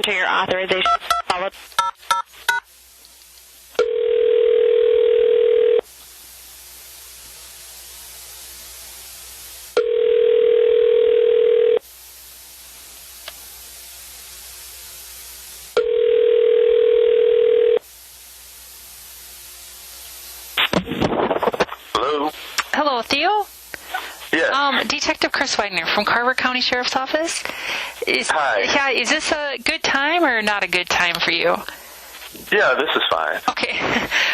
enter your authorization followed. Hello, Theo? Yes. Detective Chris Wagner from Carver County Sheriff's Office. Hi. Yeah, is this a good time or not a good time for you? Yeah, this is fine. Okay.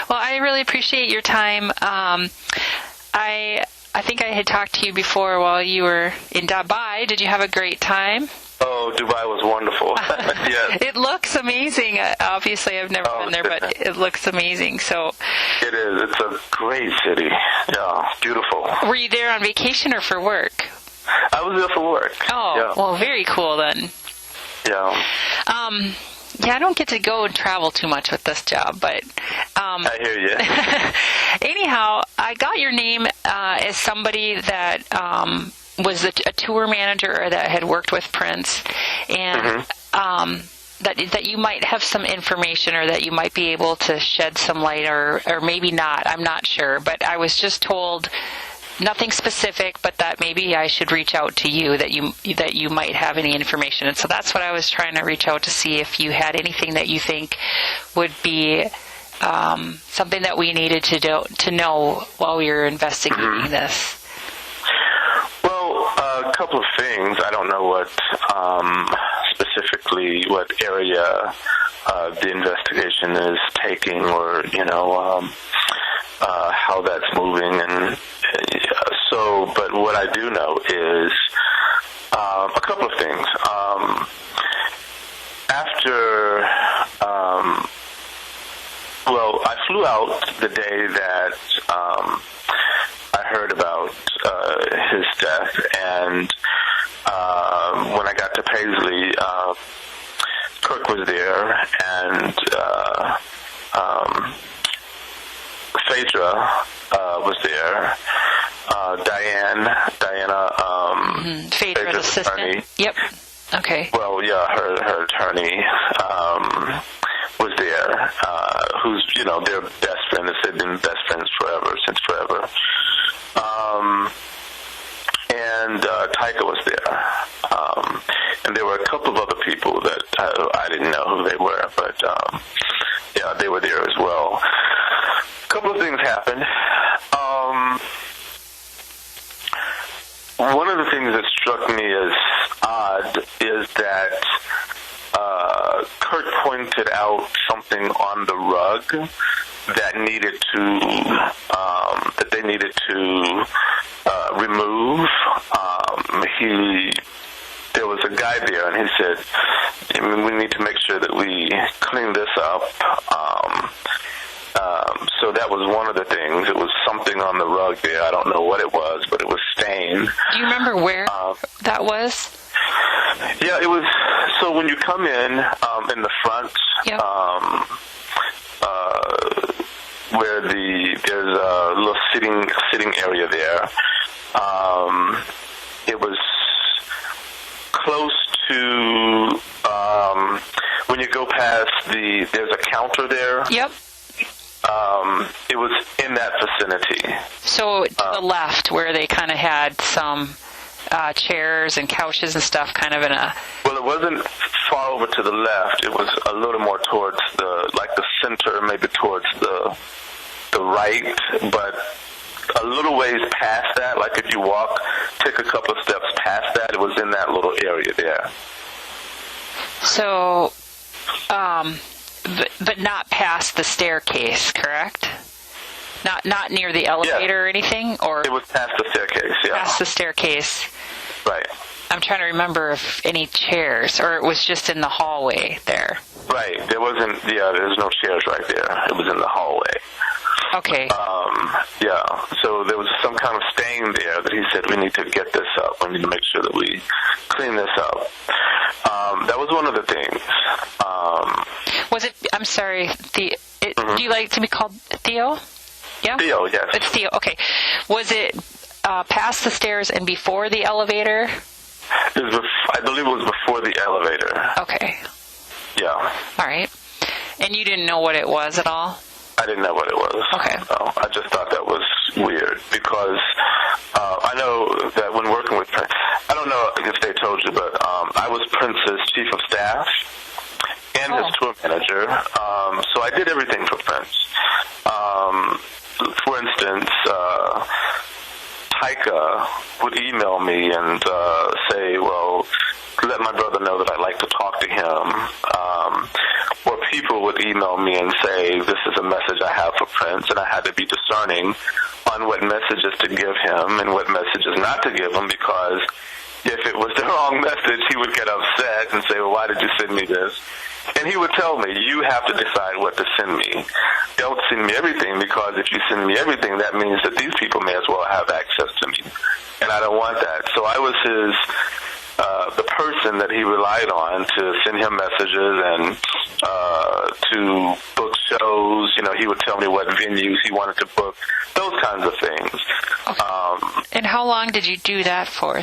Well, I really appreciate your time. I think I had talked to you before while you were in Dubai. Did you have a great time? Oh, Dubai was wonderful. Yes. It looks amazing. Obviously, I've never been there, but it looks amazing. So it is. It's a great city. Yeah, beautiful. Were you there on vacation or for work? I was there for work. Oh, yeah. Well, very cool then. Yeah. Yeah, I don't get to go and travel too much with this job, but I hear you. Anyhow, I got your name as somebody that was a tour manager or that had worked with Prince, and that you might have some information or that you might be able to shed some light, or maybe not. I'm not sure, but I was just told nothing specific, but that maybe I should reach out to you, that you might have any information. And so that's what I was trying to reach out to see if you had anything that you think would be something that we needed to know while we were investigating this. Well, a couple of things. I don't know what specifically what area the investigation is taking, or how that's moving, and but what I do know is a couple of things. I flew out the day that I heard about his death, and when I got to Paisley, Kirk was there, and Phaedra was there. Diana, Phaedra's assistant. Attorney. Yep. Okay. Well, yeah, her attorney was there. Who's their best friend. They've been best friends since forever. And Tyka was there. And there were a couple of other people that I didn't know who they were, but yeah, they were there as well. A couple of things happened. One of the things that struck me as odd is that Kurt pointed out something on the rug that they needed to remove. There was a guy there, and he said, "We need to make sure that we clean this up." So that was one of the things. It was something on the rug there. I don't know what it was, but it was stained. Do you remember where that was? Yeah, it was. So when you come in the front, yep. Where there's a little sitting area there. It was close to when you go past there's a counter there. Yep. It was in that vicinity. So to the left, where they kind of had some chairs and couches and stuff, kind of in a... Well, it wasn't far over to the left. It was a little more towards the center, maybe towards the right, but a little ways past that. Like if you take a couple of steps past that, it was in that little area there. So, but not past the staircase, correct? Not near the elevator or anything? Or it was past the staircase, yeah. Past the staircase. Right. I'm trying to remember if any chairs, or it was just in the hallway there. Right. There was no chairs right there. It was in the hallway. Okay. Yeah. So there was some kind of stain there that he said, we need to get this up. We need to make sure that we clean this up. That was one of the things. Was it, I'm sorry, do you like to be called Theo? Yeah? Theo, yes. It's Theo, okay. Was it past the stairs and before the elevator? I believe it was before the elevator. Okay. And you didn't know what it was at all? I didn't know what it was. Okay. No, I just thought that was weird because I know that when working with Prince, I don't know if they told you, but I was Prince's chief of staff and his tour manager, so I did everything for Prince. For instance, Tyka would email me and say, well, let my brother know that I'd like to talk to him. Or people would email me and say, this is a message I have for Prince, and I had to be discerning on what messages to give him and what messages not to give him, because if it was the wrong message, he would get upset and say, well, why did you send me this? And he would tell me, you have to decide what to send me. Don't send me everything, because if you send me everything, that means that these people may as well have access to me. And I don't want that. So I was the person that he relied on to send him messages and to book shows. You know, he would tell me what venues he wanted to book, those kinds of things. Okay. And how long did you do that for?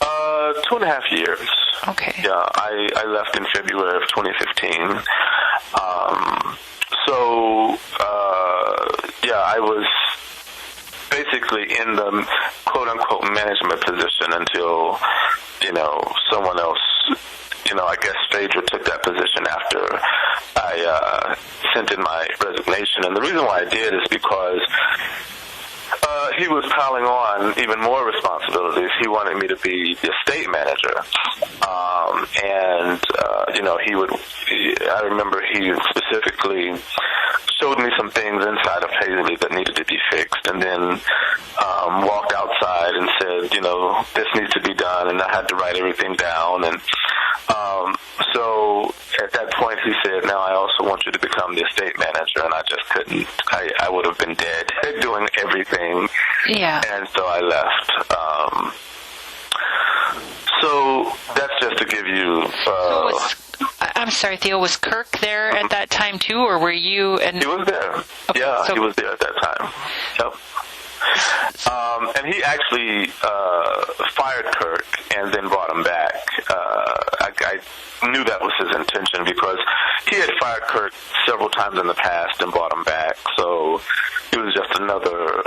2.5 years. Okay. Yeah, I left in February of 2015. I was basically in the quote-unquote management position until, someone else, I guess Phaedra took that position after I sent in my resignation. And the reason why I did is because he was piling on even more responsibilities. He wanted me to be the estate manager. I remember he specifically showed me some things inside of Paisley that needed to be fixed, and then walked outside and said, this needs to be done, and I had to write everything down. And so at that point he said, now I also want you to become the estate manager, and I just couldn't. I would have been dead doing everything. Yeah. And so I left. So that's just to give you... I'm sorry, Theo, was Kirk there at that time too, or were you... He was there. Okay, yeah, he was there at that time. Yep. And he actually fired Kirk and then brought him back. I knew that was his intention because he had fired Kirk several times in the past and brought him back. So it was just another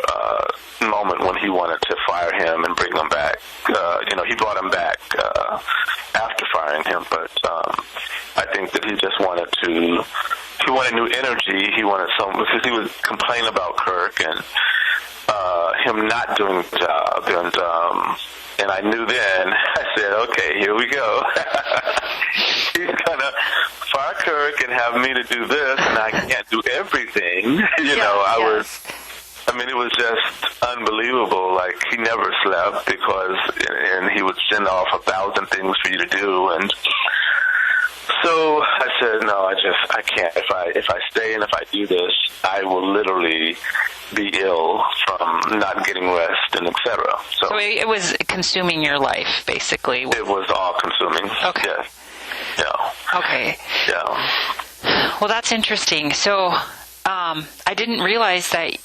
moment when he wanted to fire him and bring him back. He brought him back after firing him, but I think that he just wanted new energy. He wanted because he would complain about Kirk and him not doing the job, and I knew then. I said, okay, here we go. He's gonna fire Kirk and have me to do this, and I can't do everything. It was just unbelievable. Like, he never slept and he would send off 1,000 things for you to do, and so I said, no, I can't. If I stay and if I do this, I will literally be ill from not getting rest and etc. So it was consuming your life, basically. It was all consuming. Okay. Yes. Yeah. Okay. Yeah. Well, that's interesting. So I didn't realize that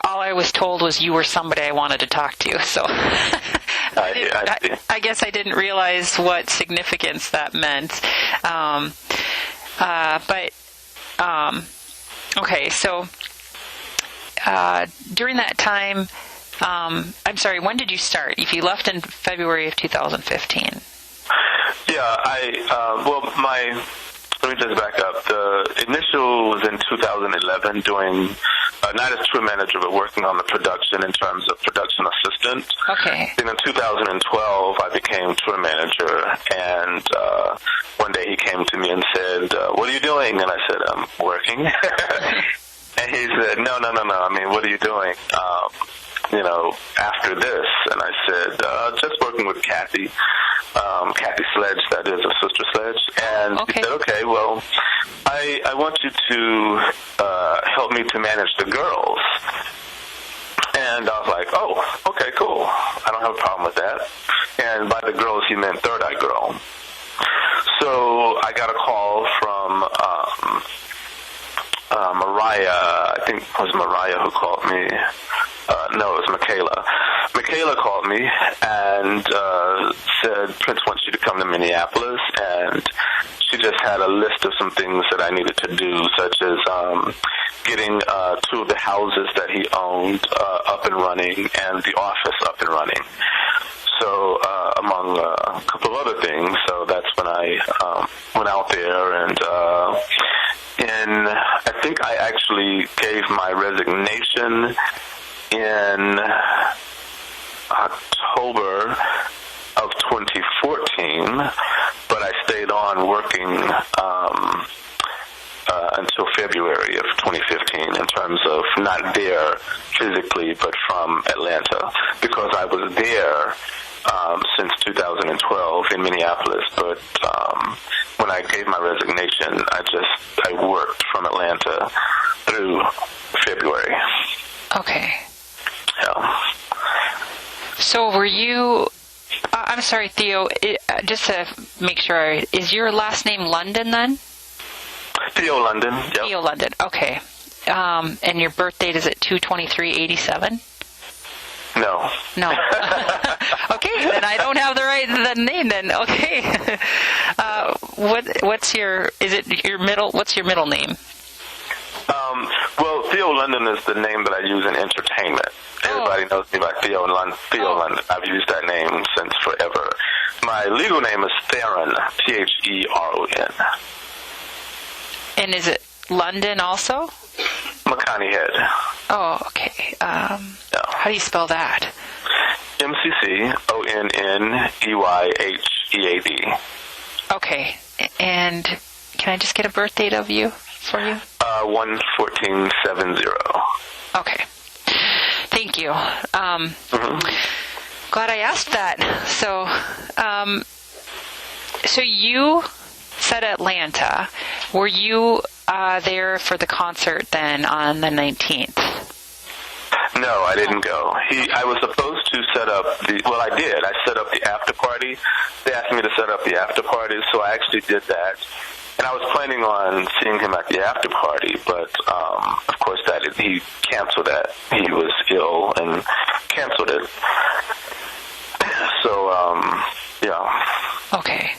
all I was told was you were somebody I wanted to talk to. So I guess I didn't realize what significance that meant. Okay, so during that time, I'm sorry, when did you start? If you left in February of 2015. Yeah, let me just back up. The initial was in 2011 doing, not as tour manager, but working on the production in terms of production assistant. Okay. Then in 2012, I became tour manager, and one day he came to me and said, what are you doing? And I said, I'm working. And he said, no. What are you doing? After this? And I said, just working with Kathy Sledge, that is, a Sister Sledge. And okay. He said, okay, well, I want you to help me to manage the girls. And I was like, oh, okay, cool. I don't have a problem with that. And by the girls, he meant Third Eye Girl. So I got a call from Mariah. I think it was Mariah who called me. No, it was Michaela. Michaela called me and said, Prince wants you to come to Minneapolis, and she just had a list of some things that I needed to do, such as getting two of the houses that he owned up and running and the office up and running. So among a couple of other things, so that's when I went out there, and I think I actually gave my resignation in October of 2014, but I stayed on working until February of 2015 in terms of not there physically, but from Atlanta, because I was there since 2012 in Minneapolis, but when I gave my resignation, I worked from Atlanta through February. Okay. Yeah. So were you, I'm sorry, Theo, just to make sure, is your last name London then? Theo London. Yep. Theo London, okay. And your birth date is at 2/23/87? No. No. Okay, then I don't have the name then. Okay. What's your middle name? Well, Theo London is the name that I use in entertainment. Everybody knows me by Theo London. I've used that name since forever. My legal name is Theron, Theron. And is it London also? McConaughey Head. Oh, okay. Yeah. How do you spell that? McConeyhead. Okay. And can I just get a birth date for you? 1/14/70. Okay. Thank you. Glad I asked that. So you said Atlanta. Were you there for the concert then on the 19th? No, I didn't go. I was supposed to set up I did. I set up the after party. They asked me to set up the after party, so I actually did that. And I was planning on seeing him at the after party, but of course he canceled that. He was ill and canceled it. So, yeah. Okay.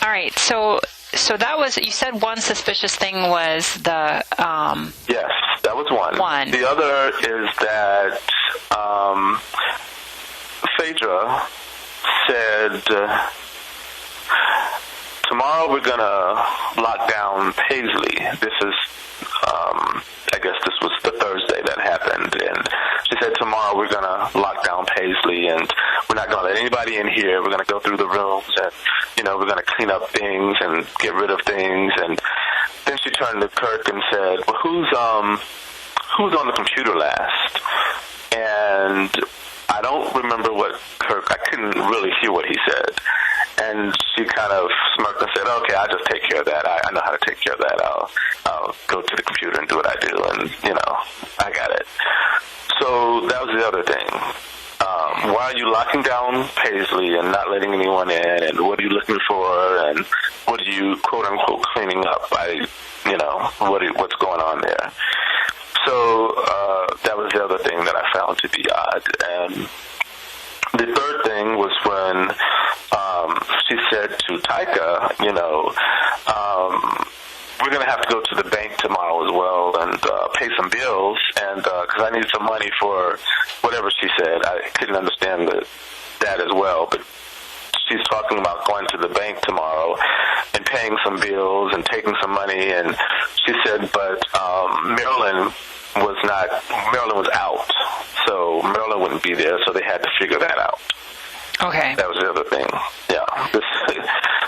All right. So that was, you said one suspicious thing was the... Yes, that was one. The other is that Phaedra said, tomorrow we're going to lock down Paisley. This is, I guess this was the Thursday that happened. And she said, tomorrow we're going to lock down Paisley, and we're not going to let anybody in here. We're going to go through the rooms, and, we're going to clean up things and get rid of things. And then she turned to Kirk and said, well, who's on the computer last? And I don't remember what I couldn't really hear what he said. And she kind of smirked and said, okay, I'll just take care of that. I know how to take care of that. I'll go to the computer and do what I do. And, I got it. So that was the other thing. Why are you locking down Paisley and not letting anyone in? And what are you looking for? And what are you, quote unquote, cleaning up by, what's going on there? So that was the other thing that I found to be odd. And the third thing was when she said to Taika, we're going to have to go to the bank tomorrow as well and pay some bills, and because I need some money for whatever she said. I couldn't understand that as well, but she's talking about going to the bank tomorrow and paying some bills and taking some money, and she said, but Marilyn was out, so Marilyn wouldn't be there, so they had to figure that out. Okay. That was the other thing. Yeah.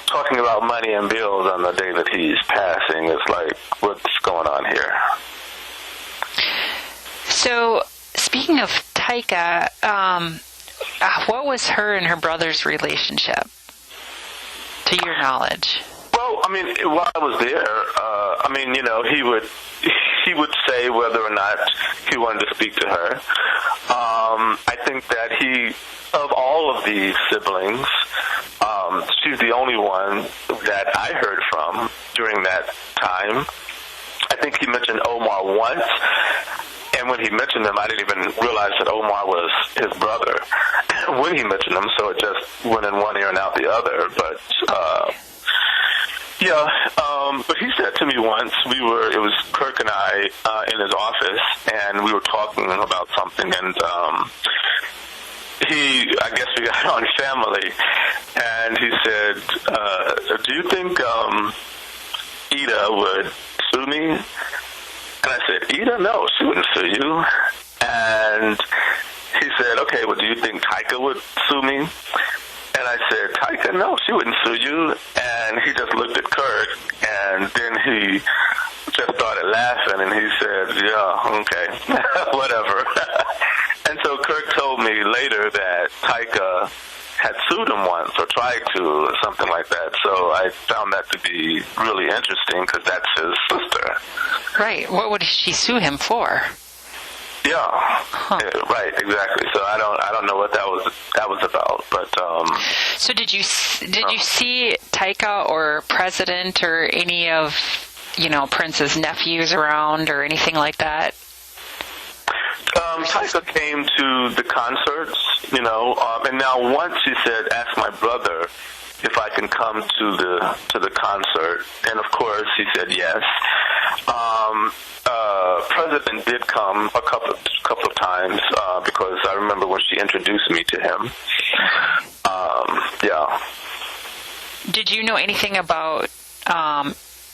Talking about money and bills on the day that he's passing is like, what's going on here? So, speaking of Taika, what was her and her brother's relationship, to your knowledge? Well, while I was there, he would say whether or not he wanted to speak to her. I think that of all of the siblings, she's the only one that I heard from during that time. I think he mentioned Omar once, And when he mentioned them, I didn't even realize that Omar was his brother when he mentioned them, so it just went in one ear and out the other. But, but he said to me once, it was Kirk and I in his office, and we were talking about something, and I guess we got on family, and he said, do you think Ida would sue me? And I said, Ida? No, she wouldn't sue you. And he said, okay, well, do you think Taika would sue me? And I said, Taika? No, she wouldn't sue you. And he just looked at Kirk, and then he just started laughing, and he said, yeah, okay, whatever. And so Kirk told me later that Taika had sued him once or tried to or something like that. So I found that to be really interesting because that's his sister. Right. What would she sue him for? Yeah. Yeah, right. Exactly. So I don't know what that was about. But so did you see Taika or President or any of Prince's nephews around or anything like that? Taika came to the concerts, and now once he said, ask my brother if I can come to the concert, and of course he said yes. President did come a couple of times because I remember when she introduced me to him. Yeah. Did you know anything about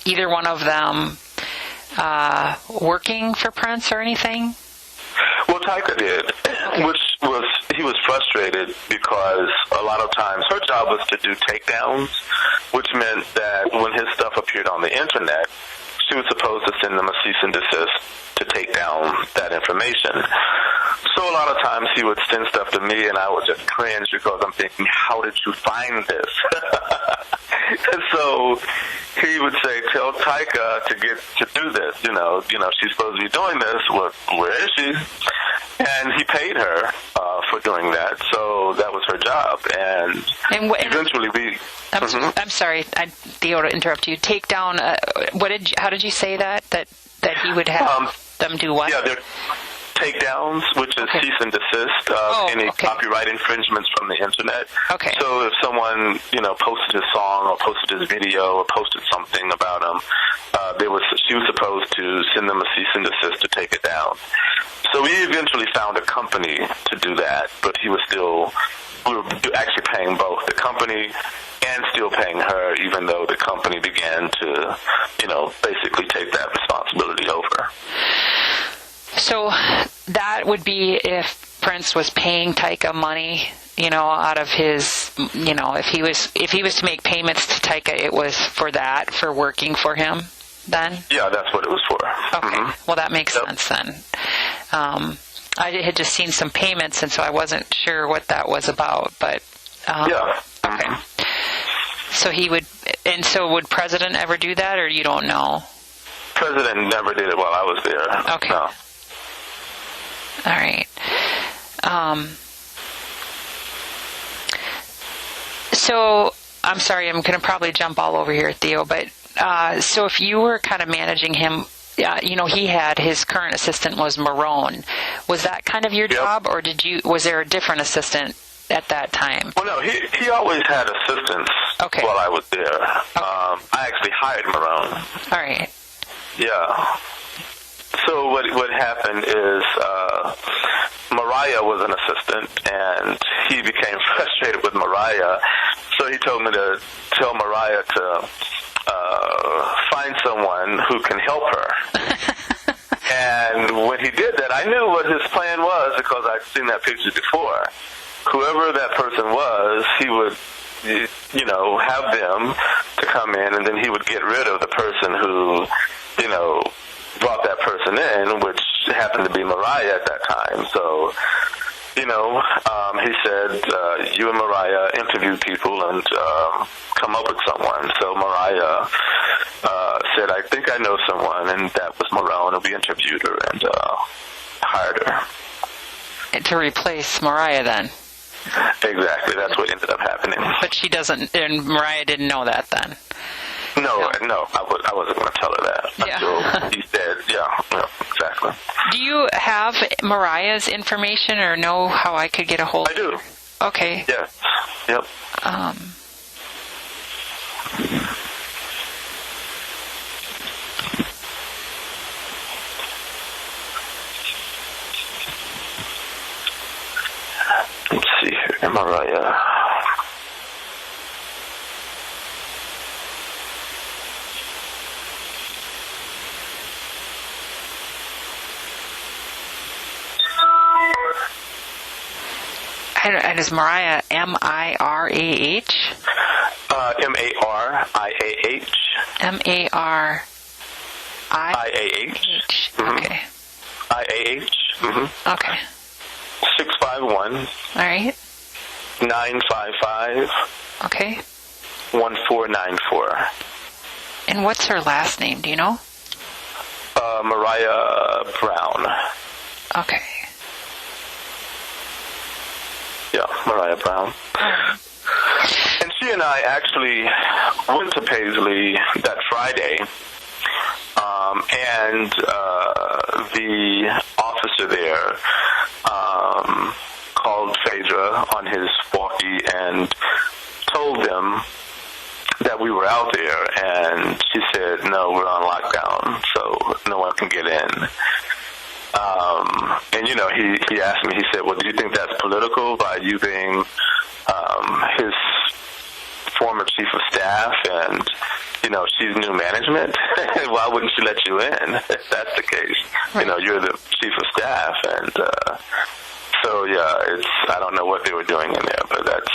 either one of them working for Prince or anything? Well, Taika did, he was frustrated because a lot of times her job was to do takedowns, which meant that when his stuff appeared on the internet, she was supposed to send them a cease and desist to take down that information. So a lot of times he would send stuff to me, and I would just cringe because I'm thinking, how did you find this? And so he would say, tell Taika to do this. She's supposed to be doing this. Where is she? And he paid her for doing that. So that was her job. And eventually we... I'm sorry, Theo, to interrupt you. Take down. How did you say that he would have them do what? Yeah, they're takedowns, which is cease and desist of any copyright infringements from the internet. Okay. So if someone posted his song or posted his video or posted something about him, she was supposed to send them a cease and desist to take it down. So we eventually found a company to do that, but we were actually paying both the company and still paying her, even though the company began to, basically take that responsibility over. So that would be if Prince was paying Taika money, out of his, if he was to make payments to Taika, it was for working for him then? Yeah, that's what it was for. Okay. Mm-hmm. Well, that makes sense then. I had just seen some payments, and so I wasn't sure what that was about, but... yeah. Okay. So would President ever do that, or you don't know? President never did it while I was there. Okay. No. All right. So, I'm sorry, I'm going to probably jump all over here, Theo, but so if you were kind of managing him, he had his current assistant was Marone. Was that kind of your job, or was there a different assistant at that time? Well, no, he always had assistants while I was there. Okay. I actually hired Marone. All right. Yeah. So what happened is Mariah was an assistant, and he became frustrated with Mariah, so he told me to tell Mariah to find someone who can help her. And when he did that, I knew what his plan was because I'd seen that picture before. Whoever that person was, he would, have them to come in, and then he would get rid of the person who, brought that person in, which happened to be Mariah at that time. So, he said, you and Mariah interview people and come up with someone. So Mariah said, I think I know someone, and that was Marone, and we interviewed her and hired her. To replace Mariah then? Exactly. That's what ended up happening. But she doesn't, and Mariah didn't know that then? No, I wasn't going to tell her that until he said, yeah, exactly. Do you have Mariah's information or know how I could get a hold of her? I do. Okay. Yes. Yep. Let's see here. Mariah. And is Mariah M-I-R-A-H? M-A-R-I-A-H. M-A-R-I-A-H. Okay. I-A-H. Mm-hmm. Okay. 651. All right. 955. Okay. 1494. And what's her last name? Do you know? Mariah Brown. Okay. Yeah, Mariah Brown. And she and I actually went to Paisley that Friday, and the officer there called Phaedra on his walkie and told them that we were out there, and she said, no, we're on lockdown, so no one can get in. And, he asked me, he said, well, do you think that's political by you being his former chief of staff and, she's new management? Why wouldn't she let you in if that's the case? Right. You're the chief of staff. And so, yeah, I don't know what they were doing in there, but that's,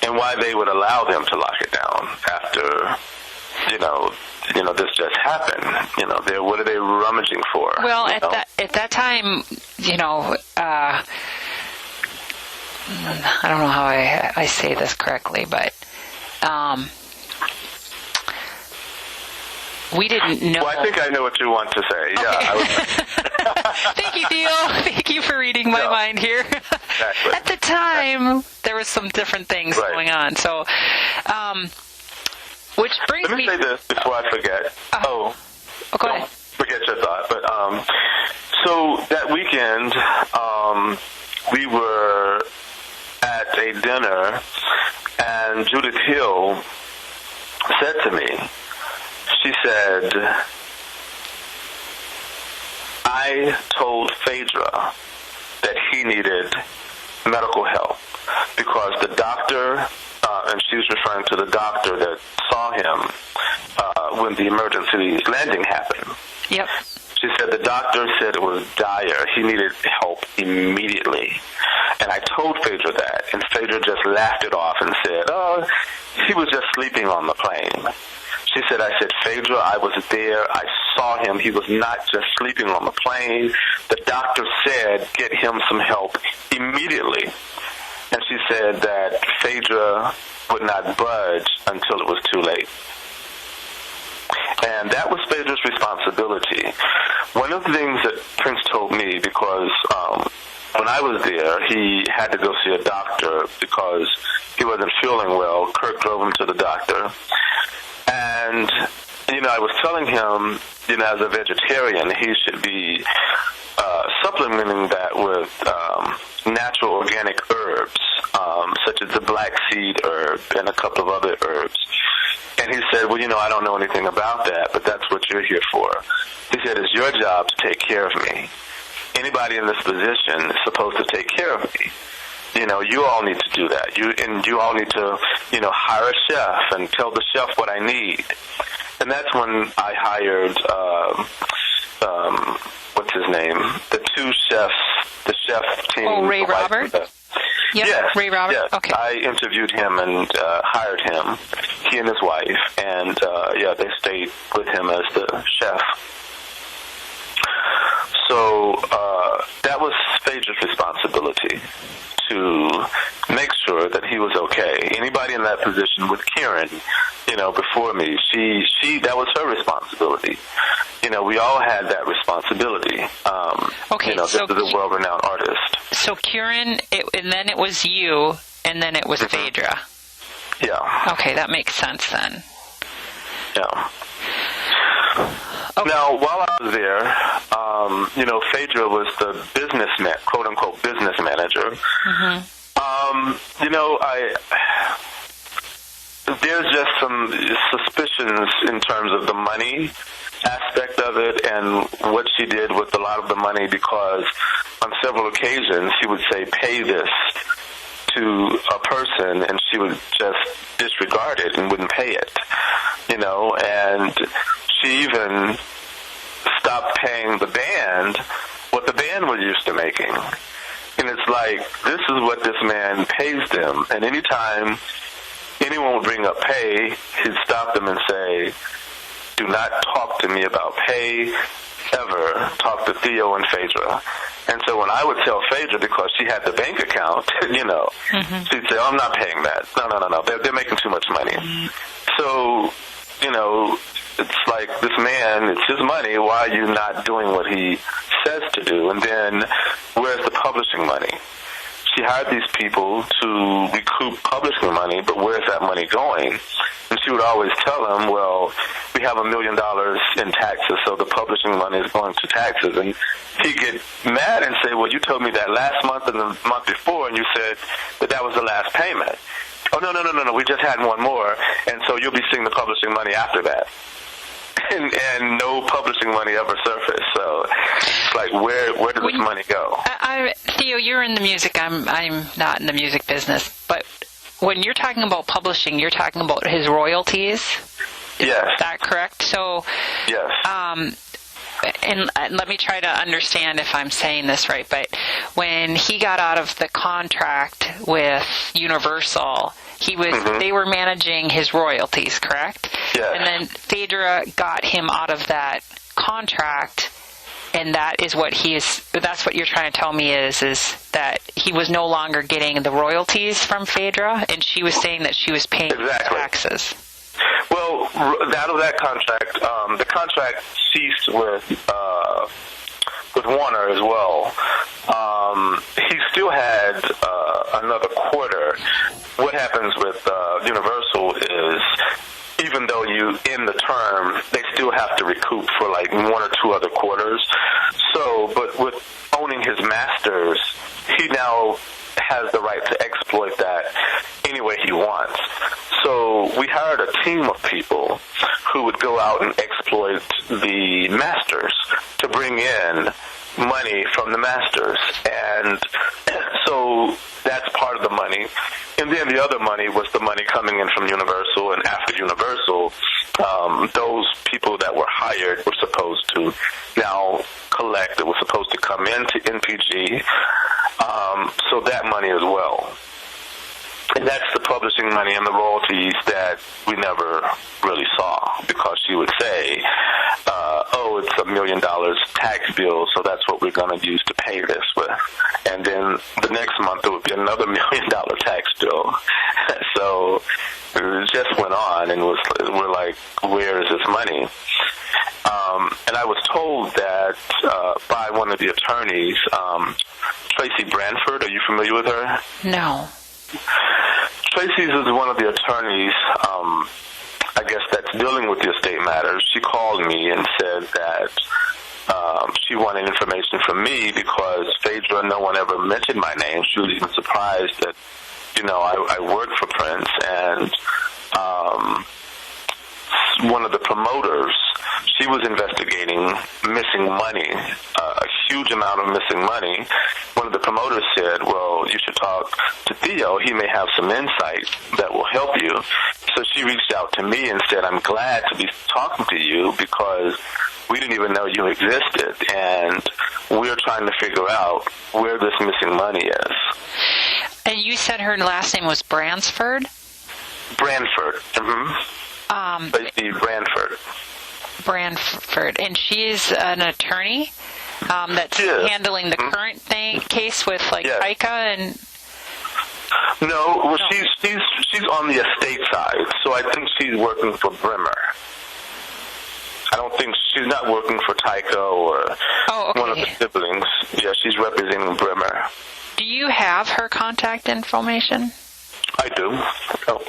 and why they would allow them to lock it down after, this just happened. What are they rummaging for? Well, at that time, I don't know how I say this correctly, but we didn't know. Well, I think I know what you want to say. Okay. Yeah. Thank you, Theo. Thank you for reading my mind here. Exactly. At the time, there was some different things going on. So, which brings me... Let me say this before I forget. Go ahead. Don't forget your thought. But so that weekend, we were at a dinner, and Judith Hill said to me, she said, I told Phaedra that he needed medical help because the doctor, and she was referring to the doctor that saw him when the emergency landing happened. Yep. She said the doctor said it was dire. He needed help immediately. And I told Phaedra that, and Phaedra just laughed it off and said, oh, he was just sleeping on the plane. She said, I said, Phaedra, I was there. I saw him. He was not just sleeping on the plane. The doctor said, get him some help immediately. And she said that Phaedra would not budge until it was too late. And that was Phaedra's responsibility. One of the things that Prince told me, because when I was there, he had to go see a doctor because he wasn't feeling well. Kirk drove him to the doctor. And, I was telling him, as a vegetarian, he should be supplementing that with natural organic herbs, such as the black seed herb and a couple of other herbs. And he said, well, I don't know anything about that, but that's what you're here for. He said, it's your job to take care of me. Anybody in this position is supposed to take care of me. You all need to do that. You all need to, hire a chef and tell the chef what I need. And that's when I hired, what's his name? The two chefs, the chef team. Oh, Ray Robert? Yep, yes, Ray Robert? Yes. Okay. I interviewed him and hired him, he and his wife, and they stayed with him as the chef. So that was Phaedra's responsibility, to make sure that he was okay. Anybody in that position with Karen, before me, she that was her responsibility. We all had that responsibility. Okay, so this is a world-renowned artist. So Kieran, and then it was you, and then it was Phaedra. Yeah. Okay, that makes sense then. Yeah. Okay. Now, while I was there, Phaedra was the businessman, quote-unquote business manager. Mm-hmm. There's just some suspicions in terms of the money aspect of it and what she did with a lot of the money, because on several occasions she would say, pay this to a person, and she would just disregard it and wouldn't pay it, and she even stopped paying the band what the band was used to making. And it's like, this is what this man pays them. And anytime anyone would bring up pay, he'd stop them and say, do not talk to me about pay, ever. Talk to Theo and Phaedra. And so when I would tell Phaedra, because she had the bank account, Mm-hmm. she'd say, oh, I'm not paying that. No. They're making too much money. So, it's like, this man, it's his money. Why are you not doing what he says to do? And then where's the publishing money? She hired these people to recoup publishing money, but where's that money going? And she would always tell them, well, we have $1 million in taxes, so the publishing money is going to taxes. And he'd get mad and say, well, you told me that last month and the month before, and you said that was the last payment. Oh, no, we just had one more, and so you'll be seeing the publishing money after that. And no publishing money ever surfaced. So it's like, where does this money go? Theo, you're in the music. I'm not in the music business. But when you're talking about publishing, you're talking about his royalties. Yes. Is that correct? So. Yes. And let me try to understand if I'm saying this right, but when he got out of the contract with Universal, they were managing his royalties, correct? Yes. And then Phaedra got him out of that contract, and that's what you're trying to tell me is that he was no longer getting the royalties from Phaedra, and she was saying that she was paying taxes. Well, out of that contract, the contract ceased with Warner as well. He still had another quarter. What happens with Universal is, even though you end the term, they still have to recoup for like 1 or 2 other quarters. So, but with owning his masters, he now has the right to exploit that any way he wants. So we hired a team of people who would go out and exploit the masters to bring in money from the masters. And so that's part of the money. And then the other money was the money coming in from Universal. And after Universal, those people that were hired were supposed to now collect. It was supposed to come into NPG. So that money as well. And that's the publishing money and the royalties that we never really saw, because she would say, it's $1 million tax bill, so that's what we're going to use to pay this with. And then the next month it would be another $1 million tax bill. So it just went on, and we're like, where is this money? And I was told that by one of the attorneys, Tracy Branford. Are you familiar with her? No. Tracy's is one of the attorneys, I guess, that's dealing with the estate matters. She called me and said that she wanted information from me because Phaedra, no one ever mentioned my name. She was even surprised that, I worked for Prince, and one of the promoters, she was investigating missing money, a huge amount of missing money. One of the promoters said, well, you should talk to Theo. He may have some insight that will help you. So she reached out to me and said, I'm glad to be talking to you because we didn't even know you existed, and we're trying to figure out where this missing money is. And you said her last name was Bransford? Branford. Mm-hmm. Tracy Branford. And she's an attorney that's handling the current case with FICA and... No, well, she's on the estate side, so I think she's working for Bremer. I don't think she's not working for Tyco or one of the siblings. Yeah, she's representing Bremer. Do you have her contact information? I do. Oh.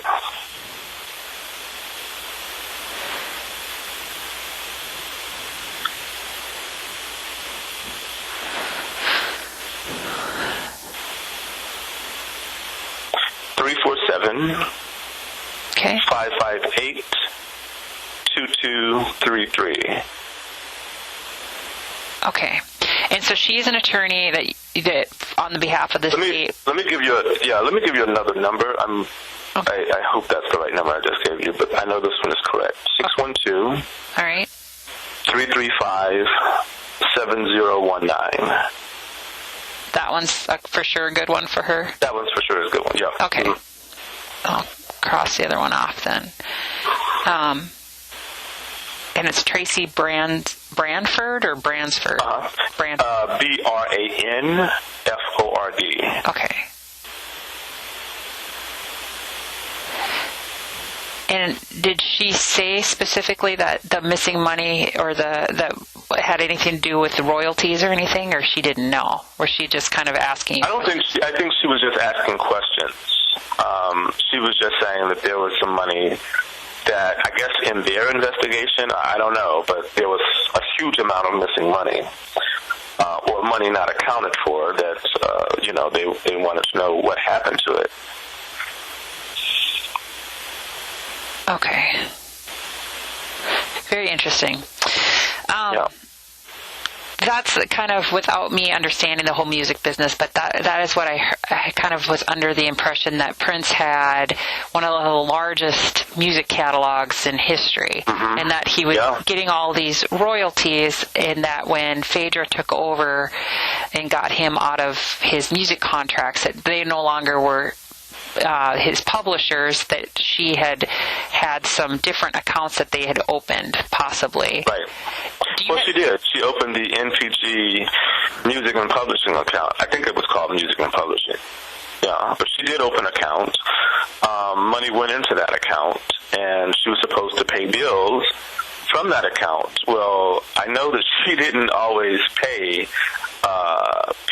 Okay. 558-2233. Okay. And so she's an attorney that on the behalf of the state. Let me give you another number. I hope that's the right number I just gave you, but I know this one is correct. 612. All right. 335-7019. That one's for sure a good one for her? That one's for sure a good one, yeah. Okay. Mm-hmm. I'll cross the other one off then. And it's Tracy Branford or Bransford? Branford. Okay. And did she say specifically that the missing money or that had anything to do with the royalties or anything, or she didn't know? Or she just kind of asking? I think she was just asking questions. She was just saying that there was some money that, I guess in their investigation, I don't know, but there was a huge amount of missing money, or money not accounted for that, they wanted to know what happened to it. Okay. Very interesting. Yeah. That's kind of without me understanding the whole music business, but that is what I kind of was under the impression that Prince had one of the largest music catalogs in history, and that he was getting all these royalties, and that when Phaedra took over and got him out of his music contracts, that they no longer were his publishers, that she had some different accounts that they had opened, possibly. Right. She did. She opened the NPG Music and Publishing account. I think it was called Music and Publishing. Yeah, but she did open an account. Money went into that account, and she was supposed to pay bills from that account. Well, I know that she didn't always pay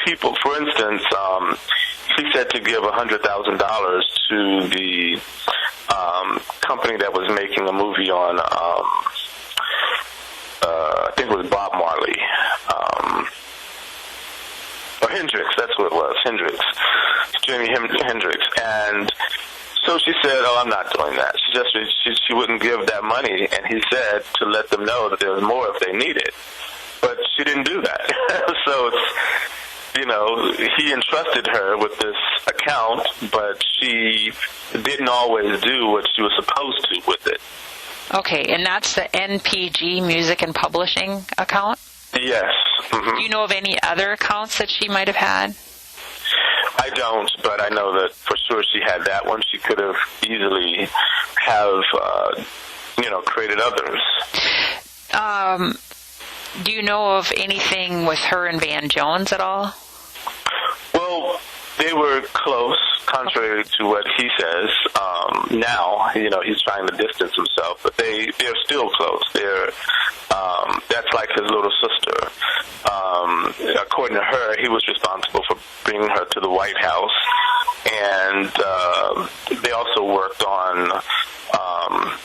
people. For instance, she said to give $100,000 to the company that was making a movie on, I think it was Bob Marley, or Hendrix, that's what it was, Jimi Hendrix. And so she said, I'm not doing that. She wouldn't give that money, and he said to let them know that there was more if they needed. But she didn't do that. So it's, he entrusted her with this account, but she didn't always do what she was supposed to with it. Okay, and that's the NPG Music and Publishing account? Yes. Mm-hmm. Do you know of any other accounts that she might have had? I don't, but I know that for sure she had that one. She could have easily have, created others. Do you know of anything with her and Van Jones at all? Well, they were close, contrary to what he says. Now, he's trying to distance himself, but they're still close. That's like his little sister. According to her, he was responsible for bringing her to the White House, and they also worked on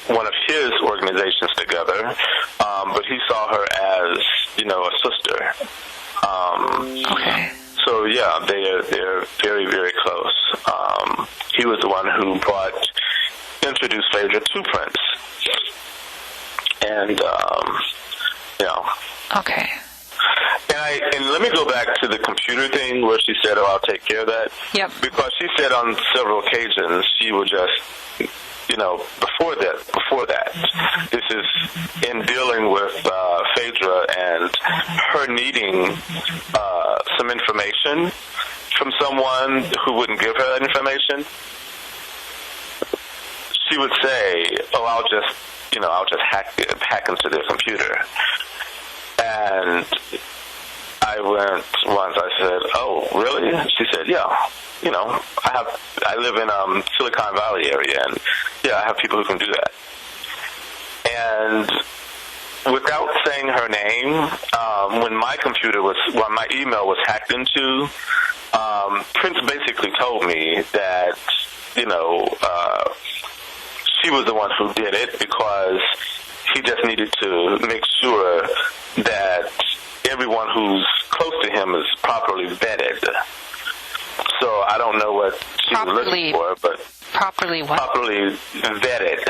one of his organizations together, but he saw her as, a sister. Okay. So, yeah, they're very, very close. He was the one who introduced Phaedra to Prince. And, Okay. And let me go back to the computer thing where she said, I'll take care of that. Yep. Because she said on several occasions she would just, before that, this is in dealing with Phaedra and her needing some information from someone who wouldn't give her that information. She would say, I'll just hack into their computer. And I went once, I said, oh, really? She said, yeah. I live in Silicon Valley area, and yeah, I have people who can do that. And without saying her name, when my email was hacked into, Prince basically told me that, she was the one who did it because he just needed to make sure that everyone who's close to him is properly vetted. So I don't know what she was looking for, but properly what? Properly vetted.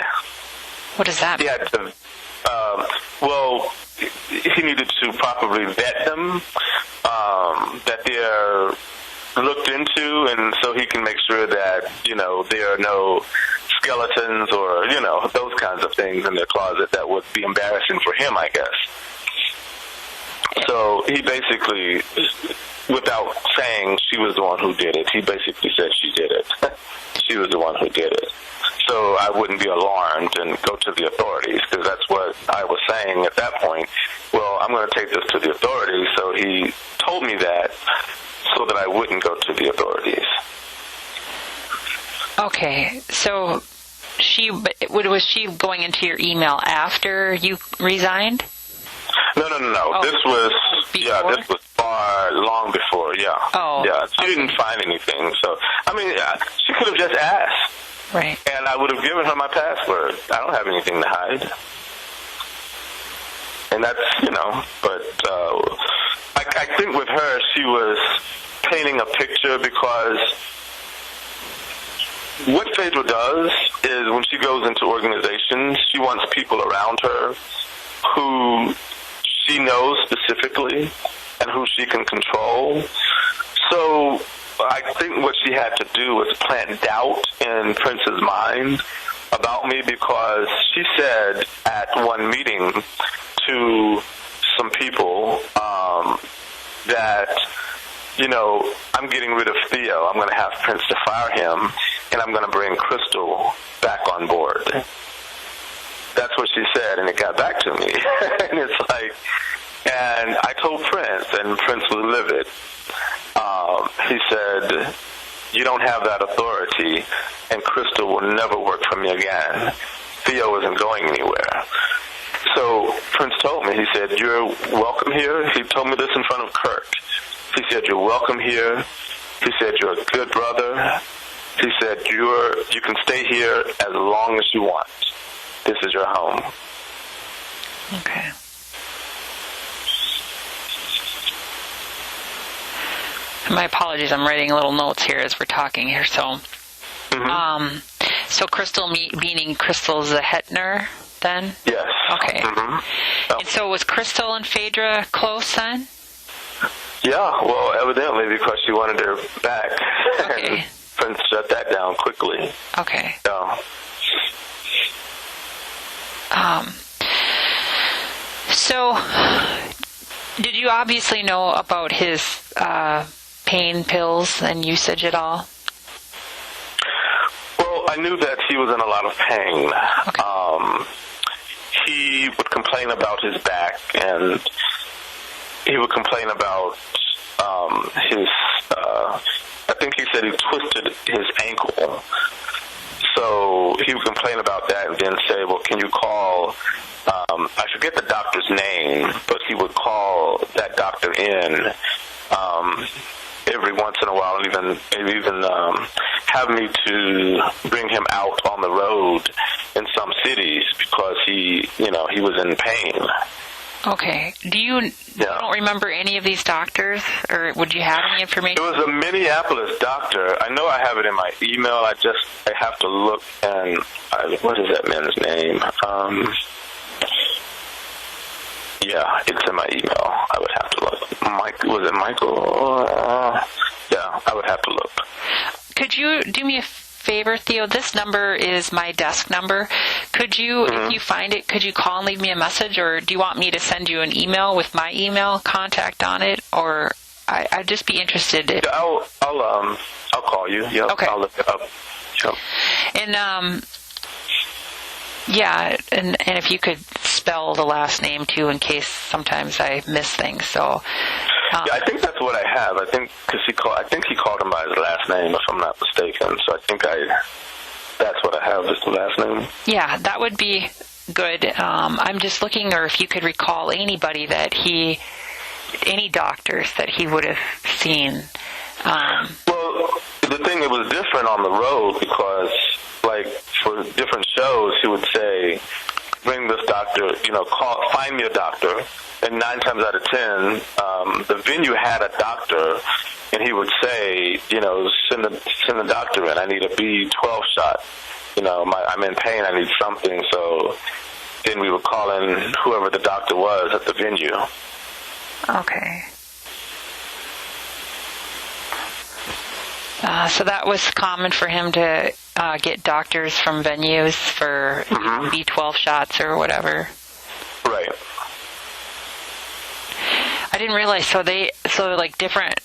What does that mean? He needed to properly vet them, that they're looked into, and so he can make sure that, there are no skeletons or, those kinds of things in their closet that would be embarrassing for him, I guess. So he basically, without saying she was the one who did it, he basically said she did it. She was the one who did it. So I wouldn't be alarmed and go to the authorities, because that's what I was saying at that point. Well, I'm going to take this to the authorities. So he told me that so that I wouldn't go to the authorities. Okay, so was she going into your email after you resigned? No. Oh, This was before? this was long before. Yeah. Oh. Yeah. She didn't find anything. So she could have just asked. Right. And I would have given her my password. I don't have anything to hide. And that's, but I think with her, she was painting a picture, because what Phaedra does is when she goes into organizations, she wants people around her who she knows specifically and who she can control. So I think what she had to do was plant doubt in Prince's mind about me, because she said at one meeting to some people that, I'm getting rid of Theo. I'm going to have Prince to fire him, and I'm going to bring Crystal back on board. That's what she said, and it got back to me. And it's like, and I told Prince, and Prince was livid. He said, you don't have that authority, and Crystal will never work for me again. Theo isn't going anywhere. So Prince told me, he said, you're welcome here. He told me this in front of Kirk. He said, you're welcome here. He said, you're a good brother. He said, you can stay here as long as you want. This is your home. Okay. My apologies. I'm writing little notes here as we're talking here. So, so Crystal, meaning Crystal Zehetner, then? Yes. Okay. Mm-hmm. Oh. And so was Crystal and Phaedra close then? Yeah, well, evidently because she wanted her back. Okay. And Prince shut that down quickly. Okay. So. So, did you obviously know about his pain pills and usage at all? Well, I knew that he was in a lot of pain. Okay. He would complain about his back, and he would complain about his, I think he said he twisted his ankle. So he would complain about that and then say, well, can you call, I forget the doctor's name, but he would call that doctor in every once in a while, and even have me to bring him out on the road in some cities because he was in pain. Okay. You don't remember any of these doctors, or would you have any information? It was a Minneapolis doctor. I know I have it in my email. I have to look, and what is that man's name? Yeah, it's in my email. I would have to look. Was it Michael? Yeah, I would have to look. Could you do me a favor, Theo? This number is my desk number. Could you, if you find it, could you call and leave me a message, or do you want me to send you an email with my email contact on it, or I'd just be interested. Yeah, I'll call you. Yep. Okay. I'll look it up. Yep. And yeah, and if you could spell the last name too, in case sometimes I miss things. So. Yeah, I think that's what I have. I think because I think he called him by his last name, if I'm not mistaken. So I think that's what I have, is the last name. Yeah, that would be good. I'm just looking, or if you could recall any doctors that he would have seen Well, the thing, it was different on the road because, like, for different shows, he would say, bring this doctor, find me a doctor. And 9 times out of 10, the venue had a doctor, and he would say, send the doctor in. I need a B12 shot. I'm in pain. I need something. So then we would call in whoever the doctor was at the venue. Okay. So that was common for him to get doctors from venues for B12 shots or whatever. Right. I didn't realize. So like different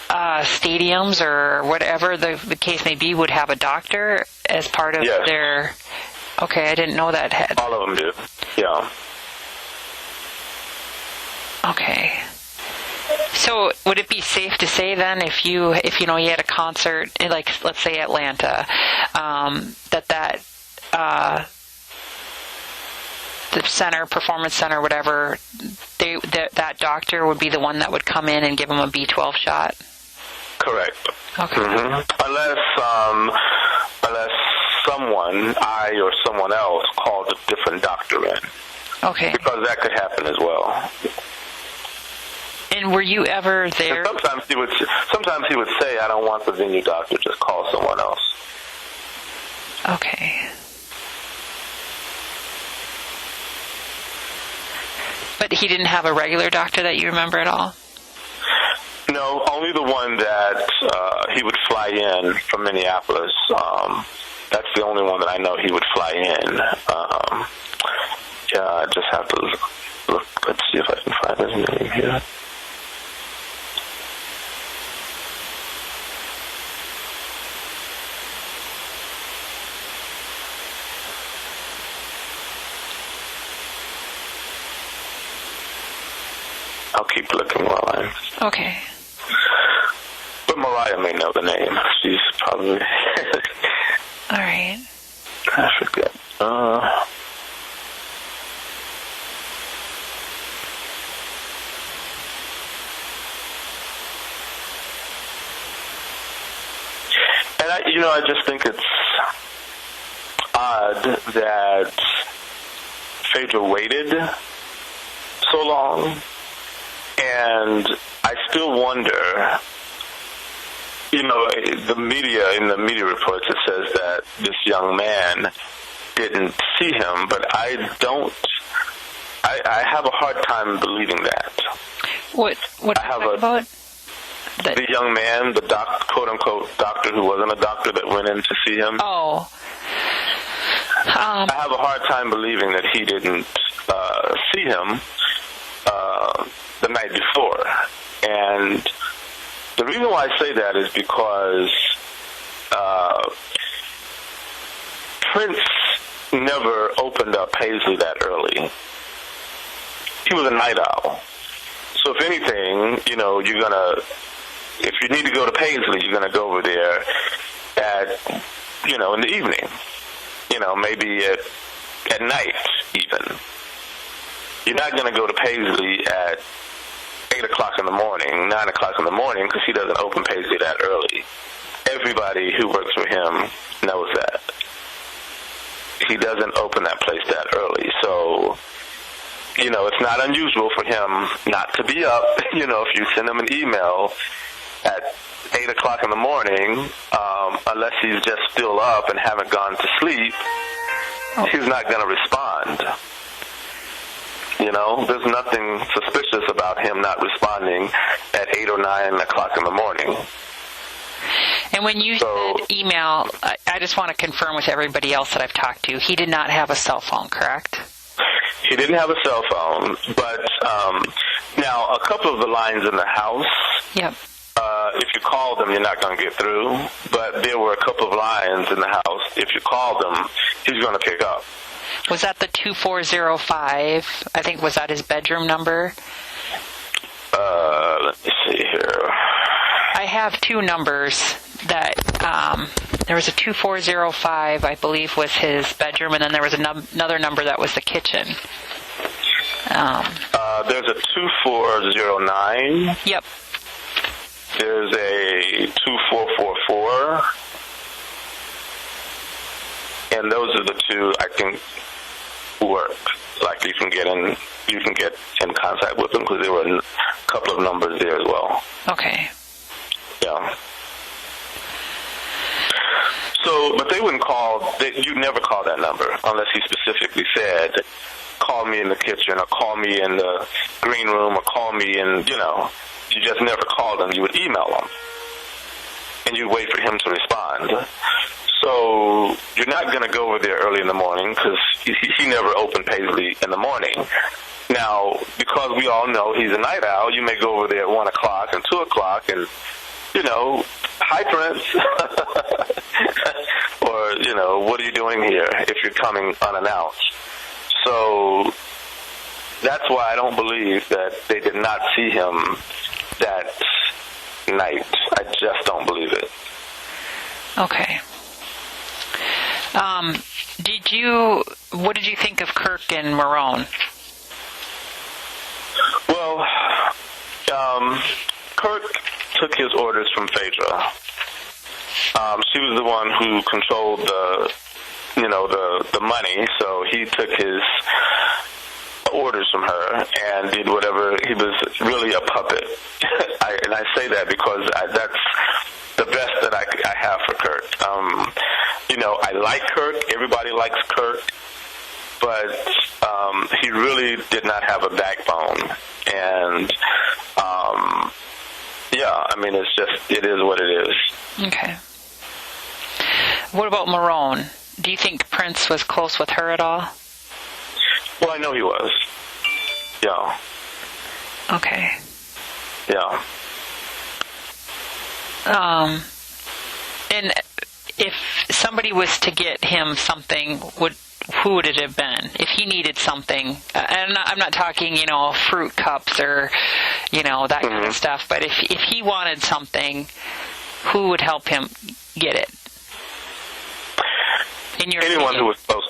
stadiums or whatever the case may be would have a doctor as part of their. Okay, I didn't know that. All of them do. Yeah. Okay. So would it be safe to say then, if you had a concert, like let's say Atlanta, the performance center, whatever, that doctor would be the one that would come in and give them a B12 shot? Correct. Okay. Mm-hmm. Unless someone, I or someone else, called a different doctor in. Okay. Because that could happen as well. And were you ever there? And sometimes he would say, I don't want the venue doctor, just call someone else. Okay. But he didn't have a regular doctor that you remember at all? No, only the one that he would fly in from Minneapolis. That's the only one that I know he would fly in. I just have to look. Let's see if I can find his name here. I'll keep looking while I'm... Okay. But Mariah may know the name. She's probably... All right. I forget. And I just think it's odd that Phaedra waited so long. And I still wonder, in the media reports, it says that this young man didn't see him, but I have a hard time believing that. What I have about? The young man, the quote-unquote doctor who wasn't a doctor that went in to see him. Oh. I have a hard time believing that he didn't see him the night before. And the reason why I say that is because Prince never opened up Paisley that early. He was a night owl. So if anything, if you need to go to Paisley, you're going to go over there in the evening. Maybe at night even. You're not going to go to Paisley at 8 o'clock in the morning, 9 o'clock in the morning, because he doesn't open Paisley that early. Everybody who works for him knows that. He doesn't open that place that early. So, it's not unusual for him not to be up. If you send him an email at 8 o'clock in the morning, unless he's just still up and haven't gone to sleep, he's not going to respond. There's nothing suspicious about him not responding at 8 or 9 o'clock in the morning. And when you said email, I just want to confirm with everybody else that I've talked to, he did not have a cell phone, correct? He didn't have a cell phone, but now a couple of the lines in the house, yep. If you call them, you're not going to get through. But there were a couple of lines in the house. If you called them, he's going to pick up. Was that the 2405? I think, was that his bedroom number? Let me see here. I have two numbers that, there was a 2405, I believe, was his bedroom, and then there was another number that was the kitchen. There's a 2409. Yep. There's a 2444, and those are the two I think work. Like you can get in contact with them because there were a couple of numbers there as well. Okay. Yeah. So, but they wouldn't call. You never call that number unless he specifically said, "Call me in the kitchen," or "Call me in the green room," or "Call me in." You just never called them. You would email them, and you wait for him to respond. So you're not going to go over there early in the morning because he never opened Paisley in the morning. Now, because we all know he's a night owl, you may go over there at 1 o'clock and 2 o'clock and, hi, Prince. Or, what are you doing here if you're coming unannounced? So that's why I don't believe that they did not see him that night. I just don't believe it. Okay. What did you think of Kirk and Marone? Well, Kirk took his orders from Phaedra. She was the one who controlled the money, so he took his orders from her and did whatever. He was really a puppet. And I say that because that's the best that I have for Kirk. I like Kirk. Everybody likes Kirk. But he really did not have a backbone. And, it is what it is. Okay. What about Marone? Do you think Prince was close with her at all? Well, I know he was. Yeah. Okay. Yeah. And if somebody was to get him something, who would it have been? If he needed something, and I'm not talking, fruit cups or, that kind of stuff, but if he wanted something, who would help him get it? Anyone who was close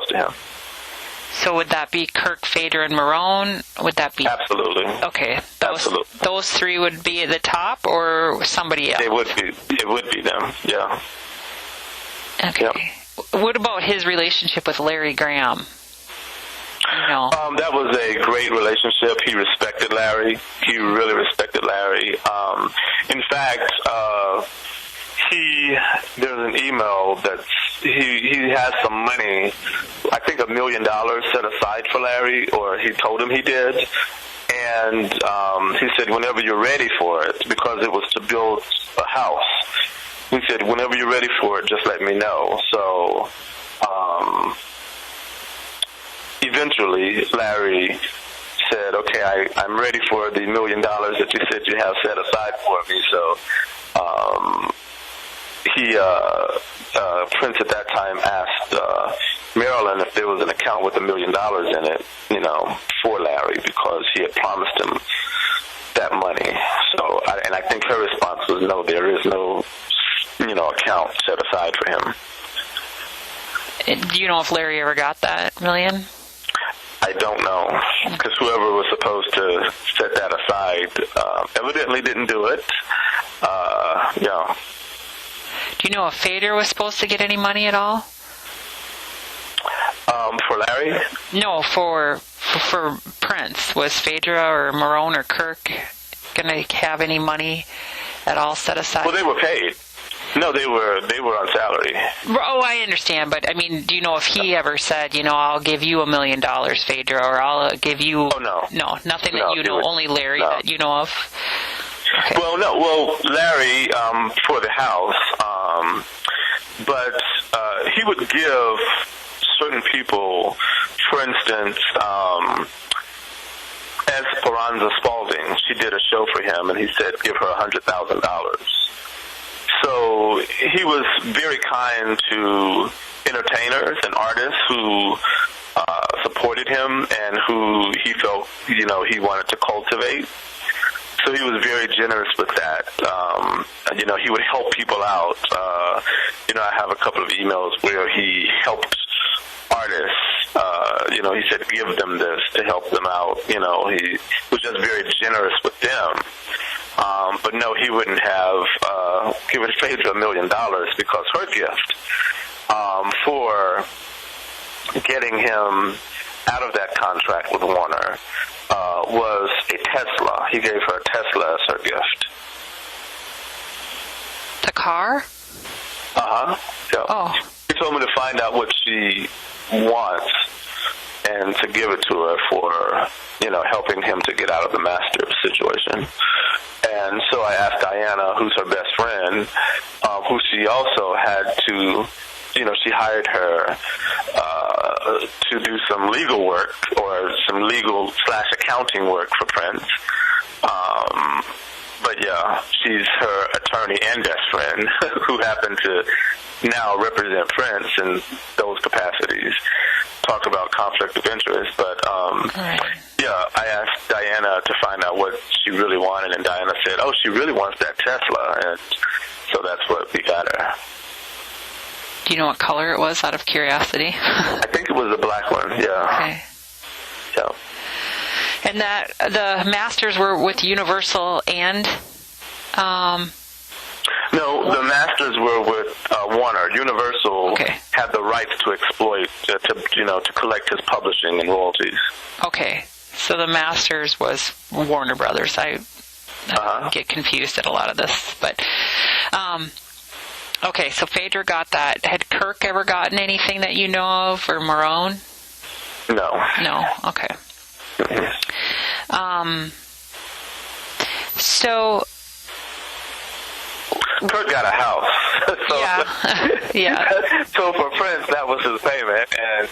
to him. So would that be Kirk, Phaedra, and Marone? Would that be... Absolutely. Okay. Absolutely. Those three would be at the top, or somebody else? It would be them, yeah. Okay. Yep. What about his relationship with Larry Graham? That was a great relationship. He respected Larry. He really respected Larry. In fact, there's an email that he has some money, I think $1 million set aside for Larry, or he told him he did. And he said, whenever you're ready for it, because it was to build a house, he said, whenever you're ready for it, just let me know. So eventually Larry said, okay, I'm ready for the $1 million that you said you have set aside for me. So Prince at that time asked Marilyn if there was an account with $1 million in it, for Larry, because he had promised him that money. So, I think her response was, no, there is no, account set aside for him. Do you know if Larry ever got that $1 million? I don't know, because whoever was supposed to set that aside evidently didn't do it. Yeah. Do you know if Phaedra was supposed to get any money at all? For Larry? No, for Prince. Was Phaedra or Marone or Kirk going to have any money at all set aside? Well, they were paid. No, they were on salary. Oh, I understand, but do you know if he ever said, I'll give you $1 million, Phaedra, or I'll give you... Oh, no. No, nothing that you know, only Larry that you know of? Okay. Well, Larry, for the house, but he would give certain people, for instance, Esperanza Spalding, she did a show for him, and he said, give her $100,000. So he was very kind to entertainers and artists who supported him and who he felt, he wanted to cultivate. So he was very generous with that. He would help people out. I have a couple of emails where he helped artists. He said, give them this to help them out. He was just very generous with them. But no, he wouldn't have given Phaedra $1 million because her gift for getting him out of that contract with Warner was a Tesla. He gave her a Tesla as her gift. The car? Yeah. Oh. He told me to find out what she wants and to give it to her for, helping him to get out of the master situation. And so I asked Diana, who's her best friend, who she also had to, she hired her to do some legal work or some legal/accounting work for Prince. But yeah, she's her attorney and best friend who happened to now represent Prince in those capacities. Talk about conflict of interest, but yeah, I asked Diana to find out what she really wanted, and Diana said, "Oh, she really wants that Tesla," and so that's what we got her. Do you know what color it was, out of curiosity? I think it was a black one. Yeah. Okay. Yeah. And that the masters were with Universal and. No, the masters were with Warner. Universal had the rights to exploit, to collect his publishing and royalties. Okay, so the masters was Warner Brothers. I get confused at a lot of this, but okay. So Phaedra got that. Had Kirk ever gotten anything that you know of, or Marone? No. No. Okay. So. Kirk got a house. So, yeah. So for Prince, that was his payment, and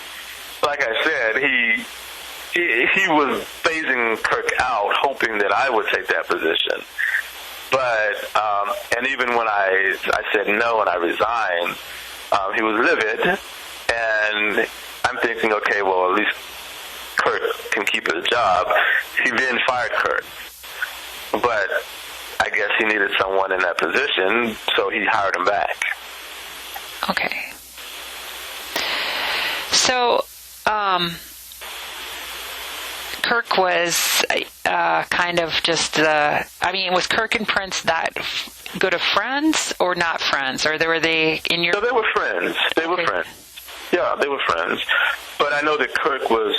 like I said, he was phasing Kirk out, hoping that I would take that position. But and even when I said no and I resigned, he was livid, and I'm thinking, okay, well, at least Kirk can keep his job. He then fired Kirk, but I guess he needed someone in that position, so he hired him back. Okay. So, Kirk was kind of just was Kirk and Prince that good of friends or not friends? Or were they in your... No, they were friends. They were friends. Yeah, they were friends. But I know that Kirk was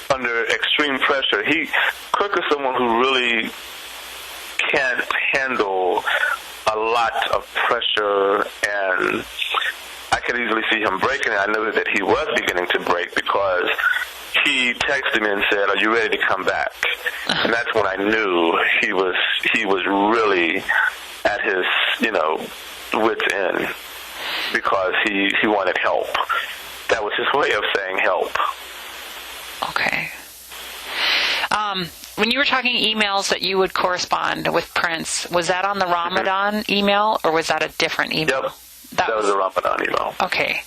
under extreme pressure. Kirk is someone who really can't handle a lot of pressure, and I could easily see him breaking. I knew that he was beginning to break because he texted me and said, "Are you ready to come back?" And that's when I knew he was really at his wit's end, because he wanted help. That was his way of saying help. Okay. When you were talking emails that you would correspond with Prince, was that on the Ramadan email, or was that a different email? Yep. That was a Ramadan email. Okay.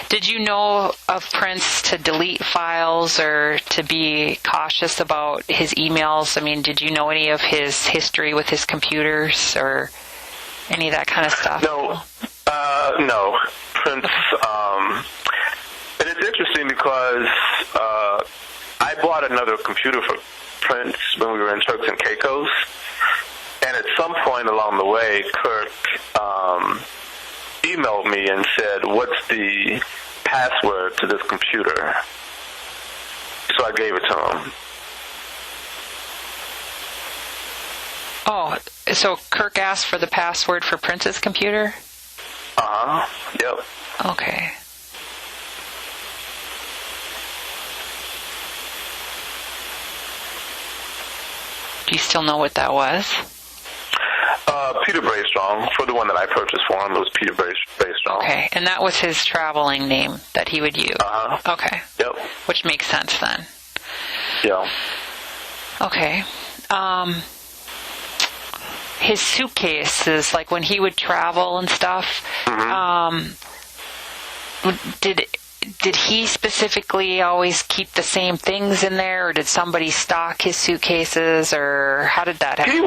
Did you know of Prince to delete files or to be cautious about his emails? I mean, did you know any of his history with his computers or any of that kind of stuff? No. No. Prince, and it's interesting because I bought another computer for Prince when we were in Turks and Caicos, and at some point along the way, Kirk emailed me and said, "What's the password to this computer?" So I gave it to him. Oh, so Kirk asked for the password for Prince's computer? Yep. Okay. Do you still know what that was? Peter Braystrong. For the one that I purchased for him, it was Peter Braystrong. Okay, and that was his traveling name that he would use. Okay. Yep. Which makes sense then. Yeah. Okay. His suitcases, like when he would travel and stuff, did he specifically always keep the same things in there, or did somebody stock his suitcases, or how did that happen? He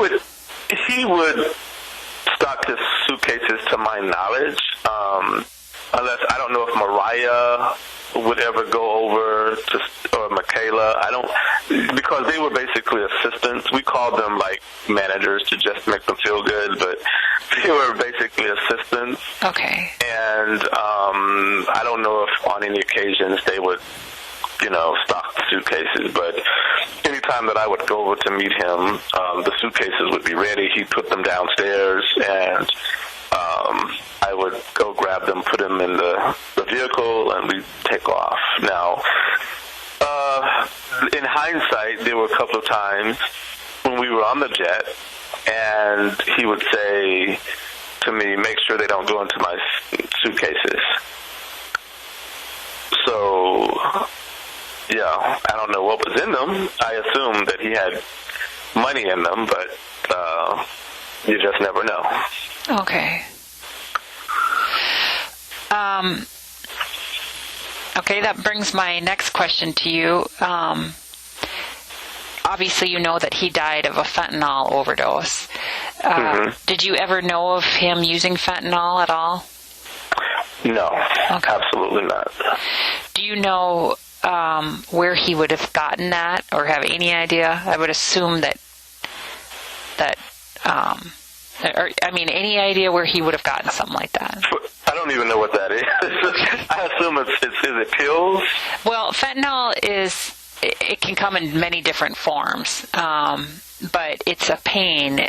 would stock his suitcases, to my knowledge. unless I don't know if Mariah would ever go over to, or Michaela. I don't, because they were basically assistants. We called them like managers to just make them feel good, but they were basically assistants. Okay. And I don't know if on any occasions they would, stock the suitcases, but anytime that I would go over to meet him, the suitcases would be ready. He'd put them downstairs, and I would go grab them, put them in the vehicle, and we'd take off. Now, in hindsight, there were a couple of times when we were on the jet, and he would say to me, make sure they don't go into my suitcases. So, yeah, I don't know what was in them. I assumed that he had money in them, but you just never know. Okay. Okay, that brings my next question to you. Obviously, you know that he died of a fentanyl overdose. Did you ever know of him using fentanyl at all? No, okay. Absolutely not. Do you know where he would have gotten that, or have any idea? I would assume that any idea where he would have gotten something like that? I don't even know what that is. I assume is it pills? Well, fentanyl it can come in many different forms, but it's a pain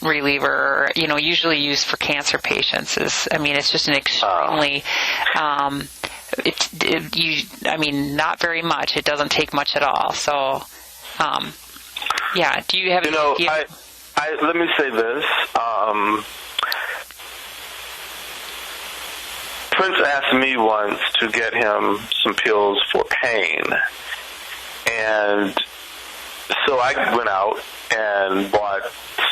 reliever, usually used for cancer patients. It's just an extremely, not very much. It doesn't take much at all. So, do you have any idea? Let me say this. Prince asked me once to get him some pills for pain. And so I went out and bought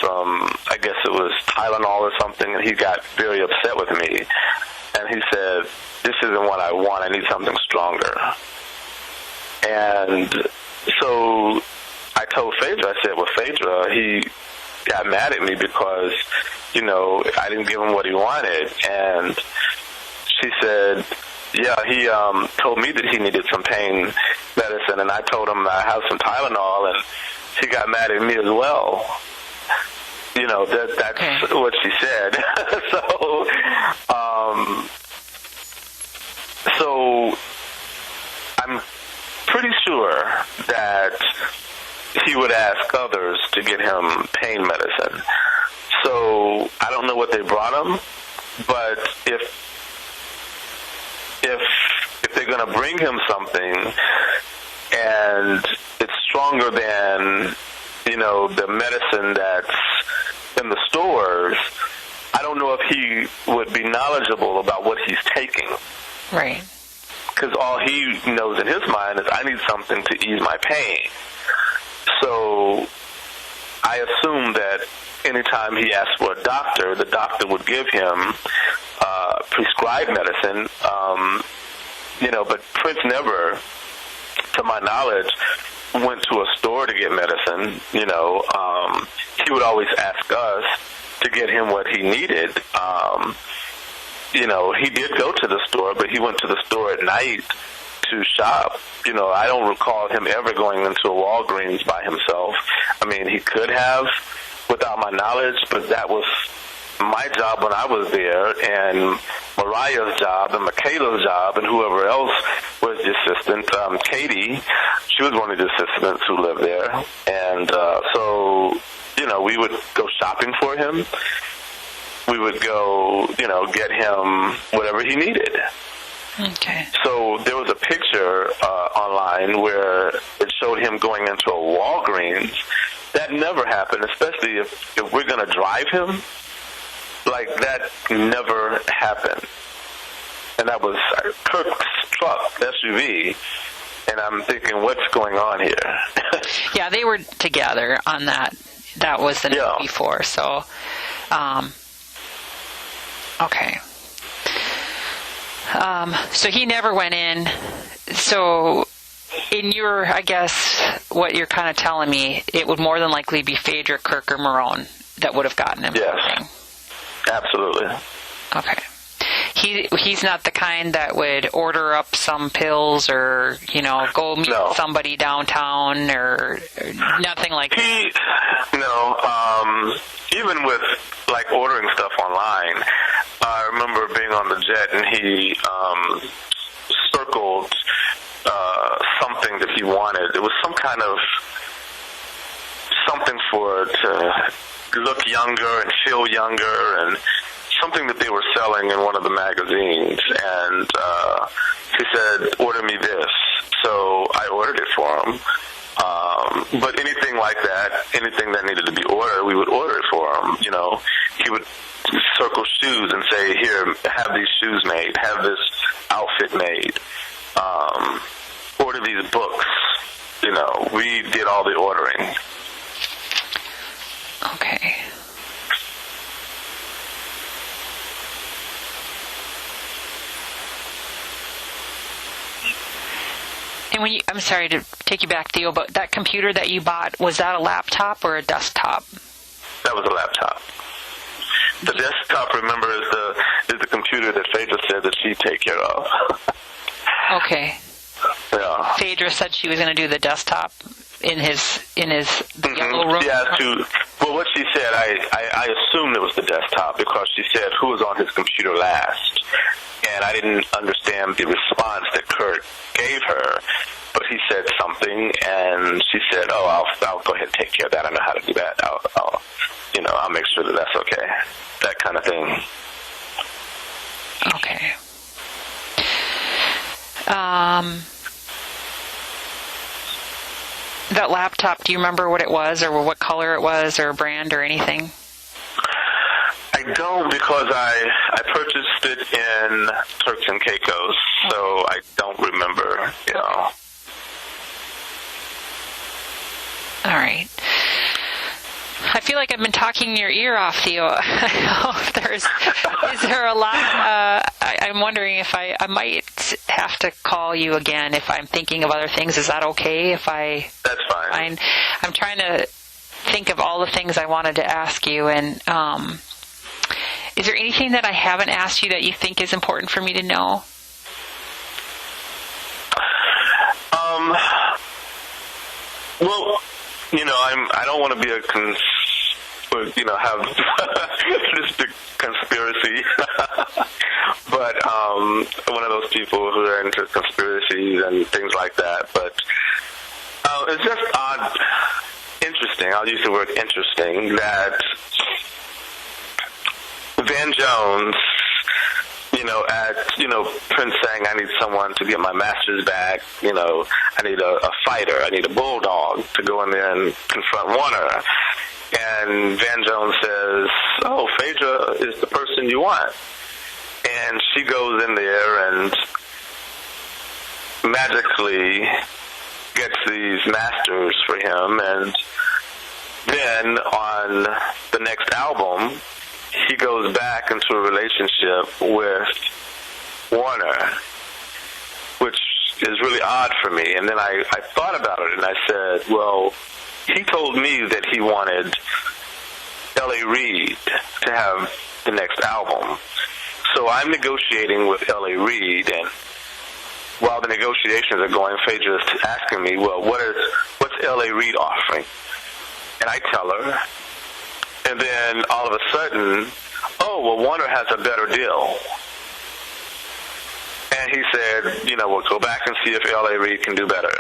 some, I guess it was Tylenol or something, and he got very upset with me. And he said, this isn't what I want. I need something stronger. And so I told Phaedra, I said, well, Phaedra, he got mad at me because, I didn't give him what he wanted. And she said, yeah, he told me that he needed some pain medicine, and I told him I have some Tylenol, and she got mad at me as well. That's what she said. So I'm pretty sure that he would ask others to get him pain medicine. So I don't know what they brought him, but if they're going to bring him something and it's stronger than, the medicine that's in the stores, I don't know if he would be knowledgeable about what he's taking. Right. Because all he knows in his mind is, I need something to ease my pain. So I assume that anytime he asked for a doctor, the doctor would give him prescribed medicine. But Prince never, to my knowledge, went to a store to get medicine. He would always ask us to get him what he needed. He did go to the store, but he went to the store at night to shop. I don't recall him ever going into a Walgreens by himself. He could have, without my knowledge, but that was my job when I was there, and Mariah's job, and Michaela's job, and whoever else was the assistant. Katie, she was one of the assistants who lived there. And so, we would go shopping for him. We would go, get him whatever he needed. Okay. So there was a picture online where it showed him going into a Walgreens. That never happened, especially if we're going to drive him. Like, that never happened. And that was Kirk's truck, SUV. And I'm thinking, what's going on here? Yeah, they were together on that. That was the night before. So, okay. So he never went in. So in your, I guess, what you're kind of telling me, it would more than likely be Phaedra, Kirk, or Marone that would have gotten him. Yes, absolutely. Okay. he's not the kind that would order up some pills or, go meet somebody downtown or nothing like that. Even with, like, ordering stuff online, I remember being on the jet and he circled something that he wanted. It was some kind of something to look younger and feel younger, and something that they were selling in one of the magazines. And he said, order me this. So I ordered it for him. But anything like that, anything that needed to be ordered, we would order it for him. He would circle shoes and say, here, have these shoes made, have this outfit made, order these books. We did all the ordering. Okay. And I'm sorry to take you back, Theo, but that computer that you bought, was that a laptop or a desktop? That was a laptop. The desktop, remember, is the computer that Phaedra said that she'd take care of. Okay. Yeah. Phaedra said she was going to do the desktop in his yellow room. Yeah. Well, what she said, I assumed it was the desktop because she said who was on his computer last, and I didn't understand the response that Kurt gave her. But he said something, and she said, "Oh, I'll go ahead and take care of that. I know how to do that. I'll make sure that that's okay." That kind of thing. Okay. That laptop, do you remember what it was or what color it was or brand or anything? I don't, because I purchased it in Turks and Caicos, so I don't remember, All right. I feel like I've been talking your ear off, Theo. Is there a lot? I'm wondering if I might have to call you again if I'm thinking of other things. Is that okay? That's fine. I'm trying to think of all the things I wanted to ask you, and is there anything that I haven't asked you that you think is important for me to know? Well, I don't want to be have just a conspiracy, but one of those people who are into conspiracies and things like that. But it's just odd, interesting. I'll use the word interesting, that Van Jones, Prince saying, I need someone to get my masters back, I need a fighter, I need a bulldog to go in there and confront Warner. And Van Jones says, oh, Phaedra is the person you want. And she goes in there and magically gets these masters for him. And then on the next album, he goes back into a relationship with Warner, which is really odd for me. And then I thought about it, and I said, well, he told me that he wanted L.A. Reid to have the next album. So I'm negotiating with L.A. Reid, and while the negotiations are going, Phaedra is asking me, well, what's L.A. Reid offering? And I tell her, and then all of a sudden, oh, well, Warner has a better deal. And he said, we'll go back and see if L.A. Reid can do better.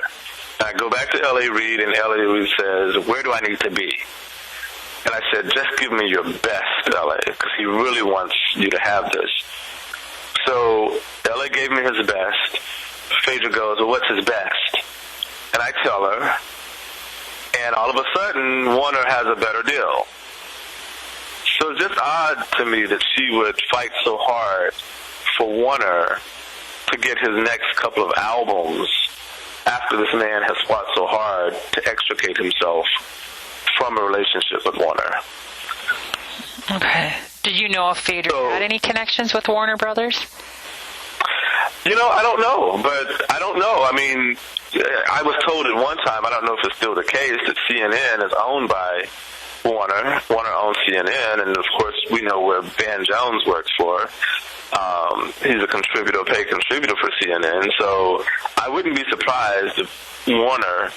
And I go back to L.A. Reid, and L.A. Reid says, where do I need to be? And I said, just give me your best, L.A., because he really wants you to have this. So L.A. gave me his best. Phaedra goes, well, what's his best? And I tell her, and all of a sudden, Warner has a better deal. So it's just odd to me that she would fight so hard for Warner to get his next couple of albums after this man has fought so hard to extricate himself from a relationship with Warner. Okay. Did you know if Phaedra had any connections with Warner Brothers? I don't know, but I don't know. I mean, I was told at one time, I don't know if it's still the case, that CNN is owned by Warner. Warner owns CNN, and of course we know where Ben Jones works for. He's a paid contributor for CNN, so I wouldn't be surprised if Warner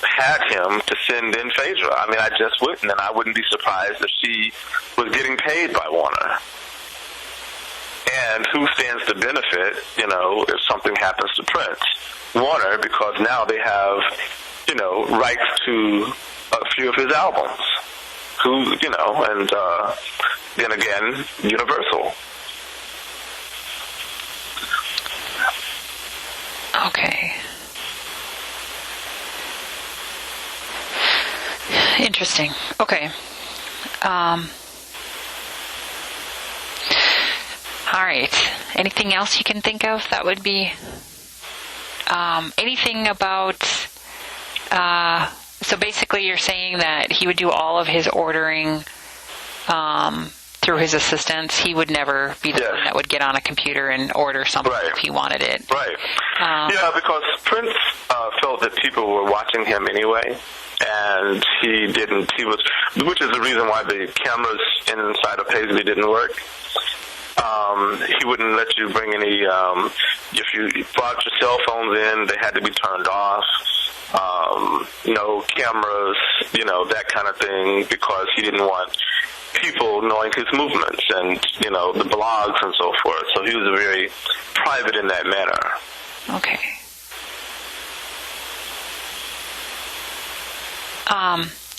had him to send in Phaedra. I mean, I just wouldn't, and I wouldn't be surprised if she was getting paid by Warner. And who stands to benefit, if something happens to Prince? Warner, because now they have, rights to a few of his albums. And then again, Universal. Okay. Interesting. Okay. All right. Anything else you can think of that would be anything about so basically you're saying that he would do all of his ordering through his assistants. He would never be the one that would get on a computer and order something if he wanted it. Right. Because Prince felt that people were watching him anyway. And he didn't. Which is the reason why the cameras inside of Paisley didn't work. He wouldn't let you bring any. If you brought your cell phones in, they had to be turned off. No cameras, that kind of thing, because he didn't want people knowing his movements and the blogs and so forth. So he was very private in that manner. Okay.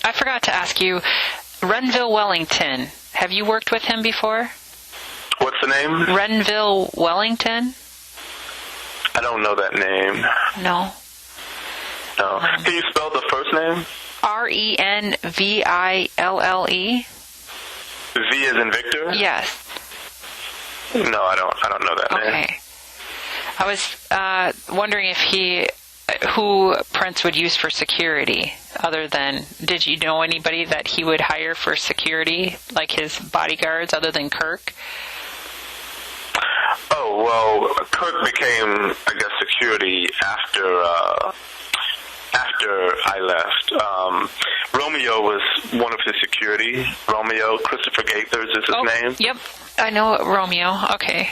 I forgot to ask you, Renville Wellington. Have you worked with him before? What's the name? Renville Wellington? I don't know that name. No. No. Can you spell the first name? Renville. V as in Victor? Yes. No, I don't know that name. Okay. I was wondering who Prince would use for security, other than, did you know anybody that he would hire for security, like his bodyguards, other than Kirk? Oh, well, Kirk became, I guess, security after I left. Romeo was one of his security. Romeo, Christopher Gaithers is his name. Yep, I know Romeo. Okay.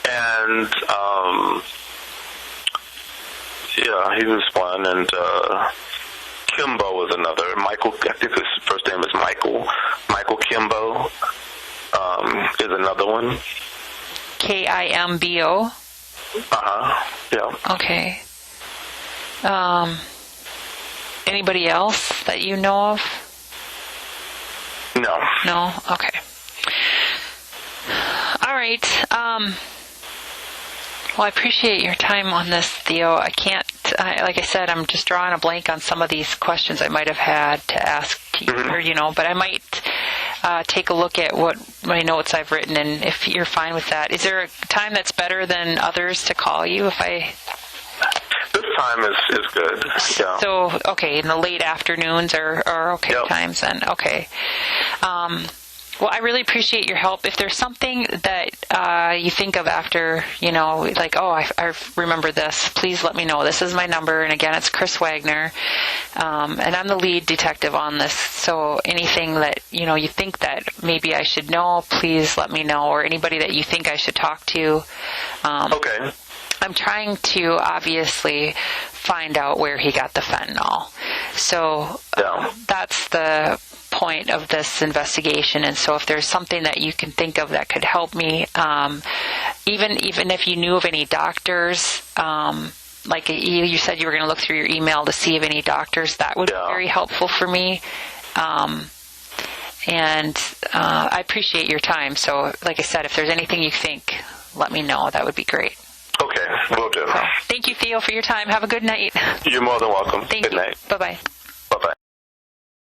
And, he was one, and Kimbo was another. Michael, I think his first name is Michael. Michael Kimbo is another one. Kimbo? Yeah. Okay. Anybody else that you know of? No. No? Okay. All right. Well, I appreciate your time on this, Theo. Like I said, I'm just drawing a blank on some of these questions I might have had to ask to you, but I might take a look at what my notes I've written, and if you're fine with that. Is there a time that's better than others to call you This time is good. Yeah. So, okay, in the late afternoons are okay times then. Okay. Well, I really appreciate your help. If there's something that you think of after, like, I remember this, please let me know. This is my number, and again, it's Chris Wagner, and I'm the lead detective on this. So anything that, you think that maybe I should know, please let me know, or anybody that you think I should talk to. Okay. I'm trying to obviously find out where he got the fentanyl. So that's the point of this investigation. And so if there's something that you can think of that could help me, even if you knew of any doctors, like you said you were going to look through your email to see if any doctors, that would be very helpful for me. And I appreciate your time. So like I said, if there's anything you think, let me know. That would be great. Okay, will do. So, thank you, Theo, for your time. Have a good night. You're more than welcome. Thank you. Good night. Bye-bye.